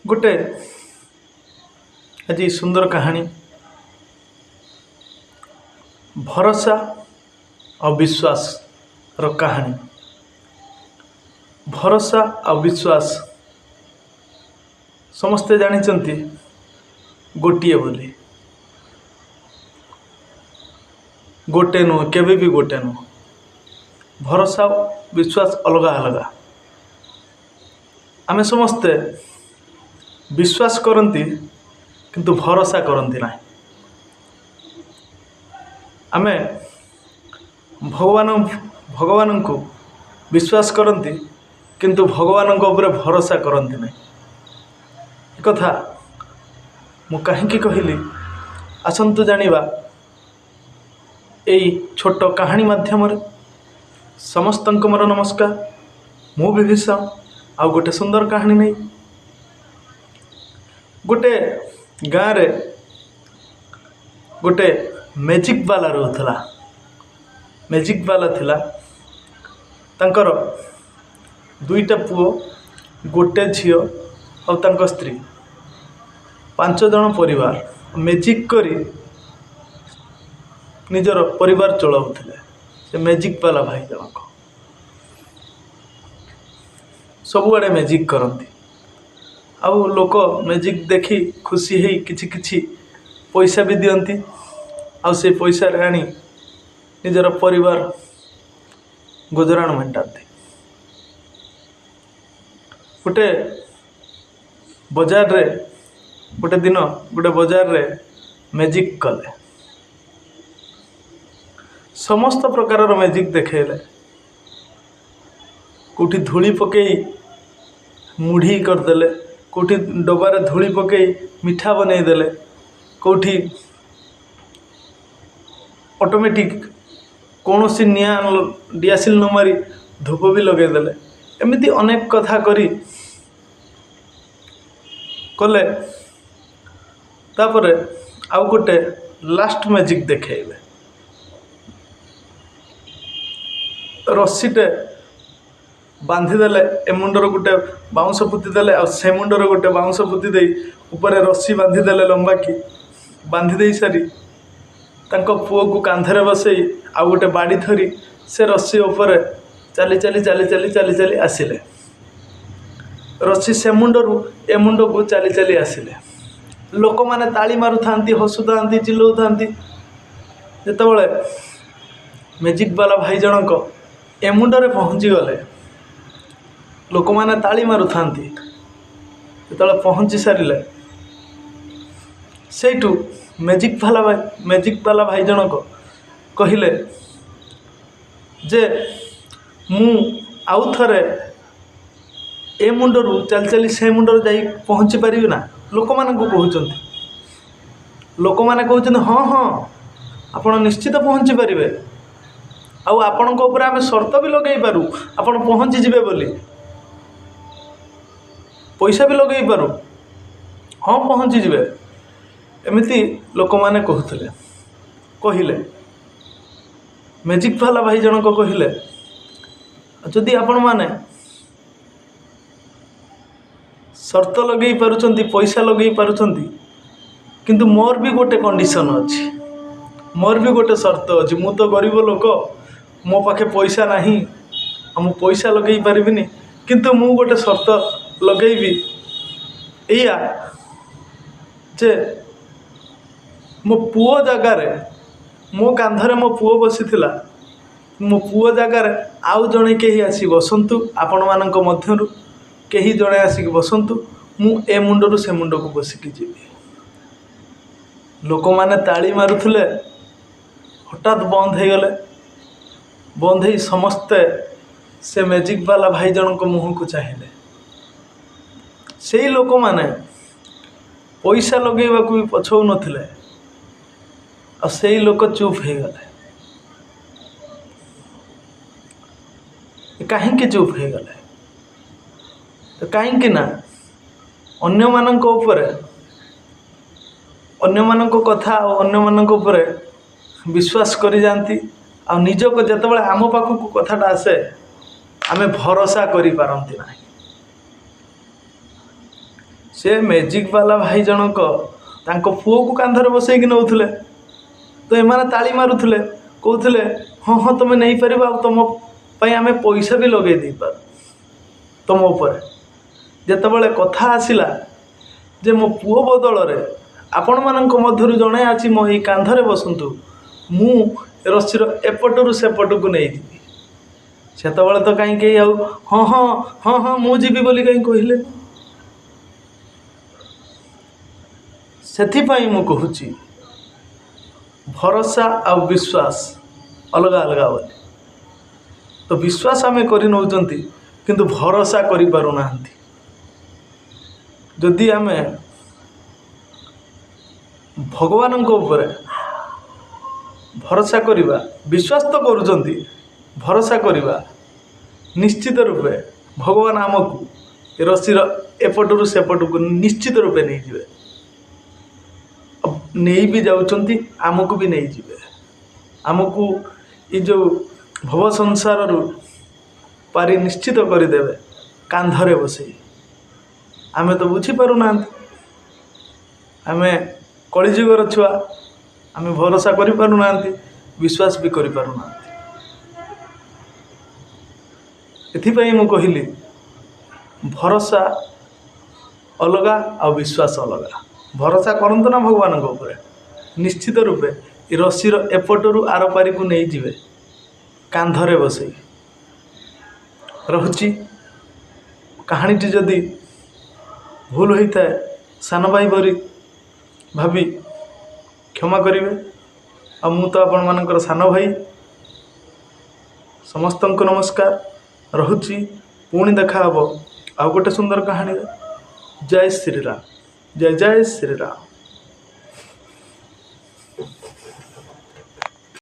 गोटे आज सुंदर कहानी भरोसा और विश्वास रो कहानी। भरोसा और विश्वास समस्ते जानिचंती गोटिए बोली, गोटे नुह केबे भी गोटे नुह। भरोसा विश्वास अलगा अलगा। आमे समस्ते विश्वास करती किंतु भरोसा करती ना। आमे भगवान को विश्वास करती किंतु भगवान को ऊपर भरोसा करती ना। कथा मु कहीं कहली आसंतु जानिबा एई छोट कहानी माध्यम समस्त मोर नमस्कार। मु विभीषण आ गोटे सुंदर कहानी नहीं। गोटे गाँव रे गोटे मैजिक वाला रोला। मैजिक वाला थिला तांकर दुईटा पुओ गोटे झियो और तांकर स्त्री 5 जन परिवार मैजिक करी निजर परिवार चलाउथिले। से मैजिक वाला भाई जनक सबुआड़े मैजिक करती। आउ लोक मैजिक देखी खुशी ही किछि किछि पैसा भी दियंती। आउ से पैसा आनी निजर परिवार गुजराण मेंटाती। गोटे बजार रे गोटे दिन गोटे बजार रे मैजिक कले। समस्त प्रकार मैजिक देखेले। कोठी धूली पकई मुढ़ी करदेले, कोठी डबारे धूली पकई मिठा बनईदेले, कोठी ऑटोमेटिक कौन सी निया डियासिल न मारी धूप भी लगेदेले। एमती अनेक कथा करी कले। तापरे आउ गोटे लास्ट मैजिक देखेले। रस्सीटे बांधिदेले ए मुंडर गोटे बाउंस पुतिदेले आ से मुंडर गोटे बाउंस पुति दे ऊपर रस्सी बांधिदेले लंबा की बांधि दे सारी तांको पुओ को कांधरे बसई आ गोटे बाड़ी धरी से रस्सी ऊपर चली चली चली चली चली चली आसिले। रस्सी से मुंडरू ए मुंड को चली चली आसिले। लोक माने ताली मारु थांती, हसु थांती, चिल्लाउ थांती। जेतेबेले मैजिक वाला भाई जनक ए मुंडरे पहुँची गले लोक माने ताली मारु थांती। जेतेबेले पहुँची सारिले सेठू मैजिक वाला भाई जनक कहिले जे मु आउ थरे ए मुंडरू चल चली से मुंडर जाई पहुँची पारिबी ना। लोक माने को कहउचंती। लोक माने कहउचंती हाँ हाँ आपण निश्चित पहुँची पारिबे। आउ आपणक ऊपर आमे शर्त भी लगेई पारू आपण पहुँची जिबे बोली। पैसा भी लगेई पारू हाँ पहुँची जिबे। एमिति लोक माने कहउथले। कहिले मैजिक वाला भाई जनक कहिले जदि आपण माने शर्त लगेई पारुचंती, पैसा लगेई पारुचंती, किंतु मोर भी गोटे कंडीशन अछि, मोर भी गोटे शर्त अछि। मु तो गरीब लोक, मो पाखे पैसा नहीं, मु पैसा लगेई पारिबिनी, किंतु मु गोटे शर्त लगेबी एया जे मो पुओ जगार मो कांधरे मो पुओ बसीथिला। मो पुओ जगार आउ जणे केही आसी बसंतु, आपण मानक मध्यरु केही जणे आसी बसंतु, मु ए मुंडरू से मुंड को बसिकी जीवी। लोक माने ताली मारुथले हठात बंद हो गले। बंद ही समस्ते से मैजिक वाला भाई जनक मुह को चाहिए। से लोक माने पैसा लगेवा को भी पछौ नथिले आ से लोक चुप हो गले। कहीं चुप हो गले तो कहीं ना अन्य मानक ऊपर अन्य मानक कथा अन्य मानक ऊपर विश्वास करी जाती। आ निज को जतबेले आम पाखक कथाटा आसे आमे भरोसा करि पारंती ना। ସେ ମ୍ୟାଜିକ୍ ବାଲା ଭାଇ ଜଣକ ତାଙ୍କ ପୁଅକୁ କାନ୍ଧରେ ବସେଇକି ନେଉଥିଲେ। ତ ଏମାନେ ତାଳି ମାରୁଥିଲେ, କହୁଥିଲେ ହଁ ହଁ ତୁମେ ନେଇପାରିବ, ଆଉ ତୁମ ପାଇଁ ଆମେ ପଇସା ବି ଲଗେଇ ଦେଇପାରୁ ତୁମ ଉପରେ। ଯେତେବେଳେ କଥା ଆସିଲା ଯେ ମୋ ପୁଅ ବଦଳରେ ଆପଣମାନଙ୍କ ମଧ୍ୟରୁ ଜଣେ ଆସି ମୋ ଏଇ କାନ୍ଧରେ ବସନ୍ତୁ, ମୁଁ ରସିର ଏପଟରୁ ସେପଟକୁ ନେଇଯିବି, ସେତେବେଳେ ତ କାହିଁ କେହି ଆଉ ହଁ ହଁ ହଁ ହଁ ମୁଁ ଯିବି ବୋଲି କାହିଁ କହିଲେ? ସେଥିପାଇଁ ମୁଁ କହୁଛି ଭରସା ଆଉ ବିଶ୍ୱାସ ଅଲଗା ଅଲଗା ବୋଲି। ତ ବିଶ୍ୱାସ ଆମେ କରି ନେଉଛନ୍ତି କିନ୍ତୁ ଭରସା କରିପାରୁନାହାନ୍ତି। ଯଦି ଆମେ ଭଗବାନଙ୍କ ଉପରେ ଭରସା କରିବା, ବିଶ୍ୱାସ ତ କରୁଛନ୍ତି, ଭରସା କରିବା, ନିଶ୍ଚିତ ରୂପେ ଭଗବାନ ଆମକୁ ରସିର ଏପଟରୁ ସେପଟକୁ ନିଶ୍ଚିତ ରୂପେ ନେଇଯିବେ। ନେଇ ବି ଯାଉଛନ୍ତି, ଆମକୁ ବି ନେଇଯିବେ। ଆମକୁ ଏ ଯେଉଁ ଭବ ସଂସାରରୁ ପାରି ନିଶ୍ଚିତ କରିଦେବେ କାନ୍ଧରେ ବସେଇ। ଆମେ ତ ବୁଝିପାରୁନାହାନ୍ତି, ଆମେ କଳିଯୁଗର ଛୁଆ, ଆମେ ଭରସା କରିପାରୁନାହାନ୍ତି, ବିଶ୍ୱାସ ବି କରିପାରୁନାହାନ୍ତି। ଏଥିପାଇଁ ମୁଁ କହିଲି ଭରସା ଅଲଗା ଆଉ ବିଶ୍ୱାସ ଅଲଗା। ଭରସା କରନ୍ତୁ ନା ଭଗବାନଙ୍କ ଉପରେ, ନିଶ୍ଚିତ ରୂପେ ଏ ରସିର ଏପଟରୁ ଆର ପାରିକୁ ନେଇଯିବେ କାନ୍ଧରେ ବସେଇ। ରହୁଛି କାହାଣୀଟି ଯଦି ଭୁଲ ହୋଇଥାଏ ସାନ ଭାଇ ପରି ଭାବି କ୍ଷମା କରିବେ। ଆଉ ମୁଁ ତ ଆପଣମାନଙ୍କର ସାନ ଭାଇ। ସମସ୍ତଙ୍କୁ ନମସ୍କାର, ରହୁଛି। ପୁଣି ଦେଖା ହେବ ଆଉ ଗୋଟେ ସୁନ୍ଦର କାହାଣୀରେ। ଜୟ ଶ୍ରୀରାମ, ଜୟ ଜୟ ଶ୍ରୀରାମ।